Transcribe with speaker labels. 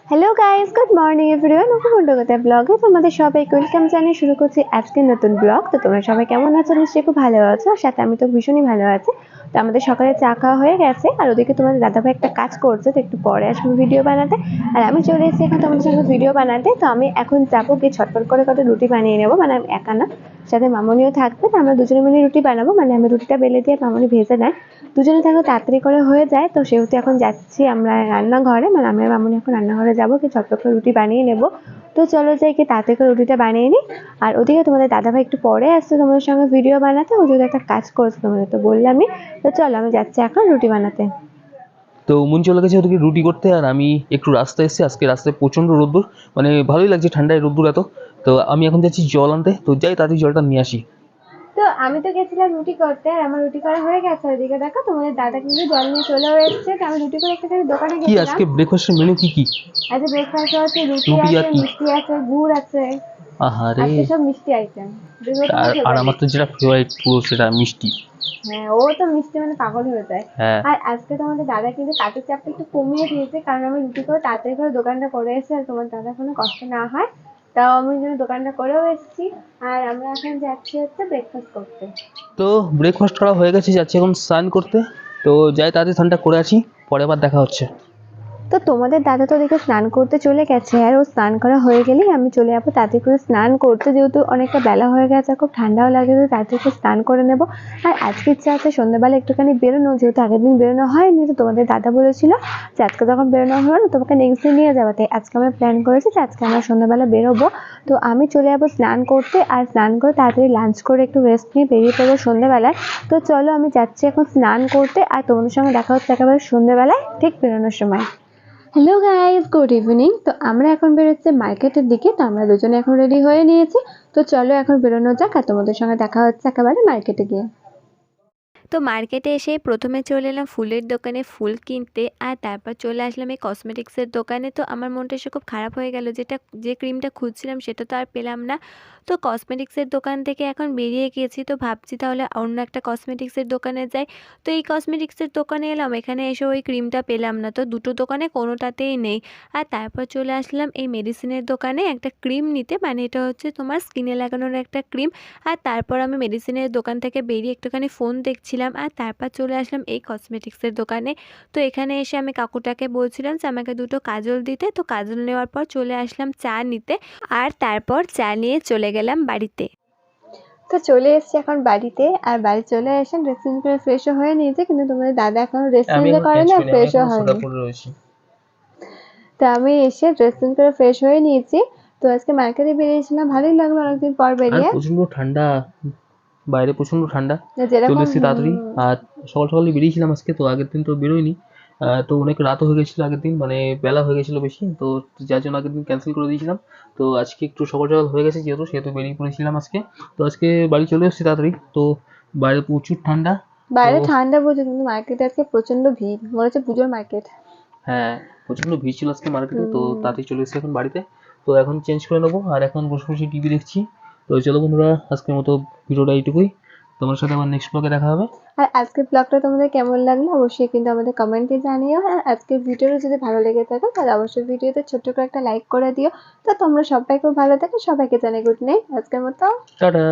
Speaker 1: Hello guys, good morning everyone. উপকূলকতা ব্লগে তোমাদের সবাইকে ওয়েলকাম জানিয়ে শুরু করছি আজকের নতুন ব্লগ। তো তোমরা সবাই কেমন আছো? নিশ্চয়ই খুব ভালো আছো, আর সাথে আমি তো ভীষণই ভালো আছি। তো আমাদের সকালে চা খাওয়া হয়ে গেছে, আর ওদিকে তোমাদের দাদাভাই একটা কাজ করছে, তো একটু পরে আসবো ভিডিও বানাতে। আর আমি চলে এসেছি এখন তোমাদের সঙ্গে ভিডিও বানাতে। তো আমি এখন যাবো গিয়ে ছটফট করে কত রুটি বানিয়ে নেবো, মানে আমি একা না, সাথে মামনিও থাকবে। তো আমরা দুজনে মিলে রুটি বানাবো, মানে আমি রুটিটা বেলে দিয়ে মামনি ভেজে নেয়। দুজনে থাকলে তাড়াতাড়ি করে হয়ে যায়। তো সেহেতু এখন যাচ্ছি আমরা রান্নাঘরে, মানে আমি আর মামনি এখন রান্নাঘরে যাবো, কি ঝটপট করে রুটি বানিয়ে নেবো। তো চলো যাই, কি তাড়াতাড়ি করে রুটিটা বানিয়ে নিই। আর ওদিকে তোমাদের দাদাভাই একটু পরে আসছে তোমাদের সঙ্গে ভিডিও বানাতে, ও যদি একটা কাজ করছে তোমাদের তো বললামই। তো চলো আমি যাচ্ছি এখন রুটি বানাতে।
Speaker 2: তো মন চলে গেছে ওদিকে রুটি করতে, আর আমি একটু রাস্তায় এসেছি। আজকে রাস্তায় প্রচণ্ড রোদ্দুর, মানে ভালোই লাগছে ঠান্ডায় রোদ্দুর এত। তো আমি এখন যাচ্ছি জল আনতে, তো যাই তাড়াতাড়ি জলটা নিয়ে আসি।
Speaker 1: তো আমি তো গেছিলাম রুটি করতে, আর আমার রুটি করা হয়ে গেছে। ওইদিকে দেখো তোমাদের দাদা কিন্তু জল নিয়ে চলেও এসছে। তো আমি রুটি করে একটুখানি দোকানে
Speaker 2: কি
Speaker 1: গেছিলাম।
Speaker 2: আজকে ব্রেকফাস্টের মেনু কি কি?
Speaker 1: আজকে ব্রেকফাস্ট হচ্ছে রুটি
Speaker 2: রুটি আর
Speaker 1: আছে,
Speaker 2: কি?
Speaker 1: মিষ্টি আছে, গুড় আছে।
Speaker 2: আহারে।
Speaker 1: আজকে সব মিষ্টি আইটেম, যেগুলো তোমার
Speaker 2: আর আর আমার
Speaker 1: ফেভারিট।
Speaker 2: তো যেটা ফেভারিট পুরো সেটা মিষ্টি।
Speaker 1: হ্যাঁ, ও তো মিষ্টি মানে পাগল হয়ে যায়।
Speaker 2: হ্যাঁ।
Speaker 1: আর আজকে তোমাদের দাদা কিন্তু কাজের চাপটা একটু কমিয়ে দিয়েছে, কারণ আমি রুটি করে তাড়াতাড়ি করে দোকানটা করে এসেছি, আর তোমার দাদা কোনো কষ্ট না হয়। তাও আমি জন্য দোকানটা করেও এসেছি। আর আমরা এখন যাচ্ছি হচ্ছে ব্রেকফাস্ট করতে।
Speaker 2: তো ব্রেকফাস্ট করা হয়ে গেছে, যাচ্ছি এখন স্নান করতে। তো যাই তাড়াতাড়ি স্নানটা করে আসি, পরে আবার দেখা হচ্ছে।
Speaker 1: তো তোমাদের দাদা তো দেখে স্নান করতে চলে গেছে, আর ও স্নান করা হয়ে গেলেই আমি চলে যাবো তাড়াতাড়ি করে স্নান করতে, যেহেতু অনেকটা বেলা হয়ে গেছে, খুব ঠান্ডাও লাগে, তো তাড়াতাড়ি করে স্নান করে নেবো। আর আজকে ইচ্ছা আছে সন্ধ্যাবেলা একটুখানি বেরোনো, যেহেতু আগের দিন বেরোনো হয়নি। তো তোমাদের দাদা বলেছিল যে আজকে যখন বেরোনো হলো না, তোমাকে নেক্সট দিন নিয়ে যাবো, তাই আজকে আমরা প্ল্যান করেছি যে আজকে আমরা সন্ধ্যাবেলা বেরোবো। তো আমি চলে যাবো স্নান করতে, আর স্নান করে তাড়াতাড়ি লাঞ্চ করে একটু রেস্ট নিয়ে বেরিয়ে পড়বো সন্ধ্যাবেলায়। তো চলো আমি যাচ্ছি এখন স্নান করতে, আর তোমাদের সঙ্গে দেখা হচ্ছে একেবারে সন্ধ্যাবেলায় ঠিক বেরোনোর সময়। Hello guys, good evening. তো আমরা এখন বেরোচ্ছি মার্কেটের দিকে। তো আমরা দুজনে এখন রেডি হয়ে নিয়েছি। তো চলো এখন বেরোনো যাক, আর তোমাদের সঙ্গে দেখা হচ্ছে একেবারে মার্কেটে গিয়ে।
Speaker 3: তো মার্কেটে এসে প্রথমে চলে এলাম ফুলের দোকানে ফুল কিনতে, আর তারপর চলে আসলাম এই কসমেটিক্সের দোকানে। তো আমার মনটা এসে খুব খারাপ হয়ে গেল, যে ক্রিমটা খুঁজছিলাম সেটা তো আর পেলাম না। তো কসমেটিক্সের দোকান থেকে এখন বেরিয়ে গিয়েছি, তো ভাবছি তাহলে অন্য একটা কসমেটিক্সের দোকানে যাই। তো এই কসমেটিক্সের দোকানে এলাম, এখানে এসে ওই ক্রিমটা পেলাম না, তো দুটো দোকানে কোনোটাতেই নেই। আর তারপর চলে আসলাম এই মেডিসিনের দোকানে একটা ক্রিম নিতে, মানে এটা হচ্ছে তোমার স্কিনে লাগানোর একটা ক্রিম। আর তারপর আমি মেডিসিনের দোকান থেকে বেরিয়ে একটুখানি ফোন দেখছিলাম, আর তারপর চলে আসলাম এই কসমেটিক্সের দোকানে। তো এখানে এসে আমি কাকুটাকে বলছিলাম যে আমাকে দুটো কাজল দিতে। তো কাজল নেওয়ার পর চলে আসলাম চা নিতে, আর তারপর চা নিয়ে চলে গেলাম বাড়িতে।
Speaker 1: তো চলে এসেছি এখন বাড়িতে, আর বাড়ি চলে এসে ড্রেসিং করে ফ্রেশও হয়ে নিয়েছে, কিন্তু তোমাদের দাদা এখনো
Speaker 2: আমি
Speaker 1: ড্রেসিংটা
Speaker 2: এখন চেঞ্জ
Speaker 1: করেনি আর
Speaker 2: করিনি, আমি
Speaker 1: ফ্রেশও
Speaker 2: এখনো সোদা
Speaker 1: হয়নি।
Speaker 2: পড়ে রয়েছি।
Speaker 1: তো আমি এসে ড্রেসিং করে ফ্রেশ হয়ে নিয়েছি। তো আজকে মার্কেটে বেরিয়েছিলাম, ভালোই লাগলো অনেকদিন পর
Speaker 2: আর
Speaker 1: বেরিয়ে।
Speaker 2: প্রচণ্ড ঠান্ডা, বাইরে প্রচণ্ড ঠান্ডা। চলে
Speaker 1: যেরকম
Speaker 2: এসেছি তাড়াতাড়ি। আর সকাল সকালই বেরিয়েছিলাম আজকে, তো আগের দিন তো বেরোয়নি। তো অনেক রাতও হয়ে গেছিলো আগের দিন, মানে বেলা হয়ে গেছিলো বেশি, তো যার জন্য আগের দিন ক্যান্সেল করে দিয়েছিলাম। তো আজকে একটু সকাল সকাল হয়ে গেছে, যেহেতু সেহেতু বেরিয়ে পড়েছিলাম আজকে। তো আজকে বাড়ি চলে এসেছি তাড়াতাড়ি। তো বাইরে প্রচুর ঠান্ডা। তো
Speaker 1: বাইরে ঠান্ডা পড়ছে, কিন্তু মার্কেটে আজকে প্রচন্ড ভিড়, মনে হচ্ছে পুজোর মার্কেট।
Speaker 2: হ্যাঁ, প্রচণ্ড ভিড় ছিল আজকে মার্কেটে, তো তাড়াতাড়ি চলে এসেছি এখন বাড়িতে। তো এখন চেঞ্জ করে নেবো, আর এখন বসে বসে টিভি দেখছি। তো চলো বন্ধুরা, আজকের মতো ভিডিওটা এইটুকুই। তোমার সাথে আবার নেক্সট ব্লগে দেখা হবে।
Speaker 1: আর আজকের ব্লগটা তোমাদের কেমন লাগলো অবশ্যই কিন্তু আমাদের কমেন্টে জানিও। আর আজকের ভিডিওটা যদি ভালো লেগে থাকে তাহলে অবশ্যই ভিডিওতে ছোট্ট করে একটা লাইক করে দিও। তো তোমরা সবাই খুব ভালো থাকো, সবাইকে জানাই গুড নাইট আজকের মতো।
Speaker 2: টাটা।